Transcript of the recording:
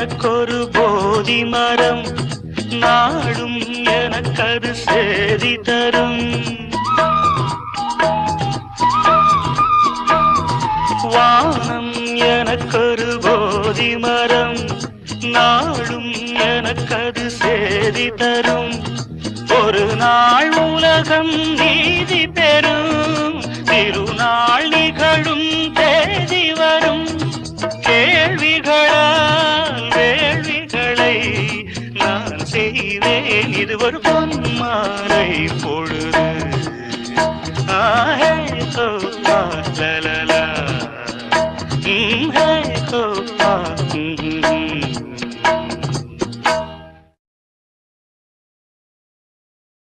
எனக்கொரு போதி மரம் நாடும் எனக்கது சேதி தரும். வானம் எனக்கொரு போதி மரம் நாடும் எனக்கது சேதி தரும். ஒரு நாள் உலகம் நீதி பெறும், திருநாள் நிகழும் தேதி வரும். கேள்விகளால் வேள்விகளை நான் செய்வேன், இது ஒரு பொன்மாலை பொழுது. ஆஹே ஓ லல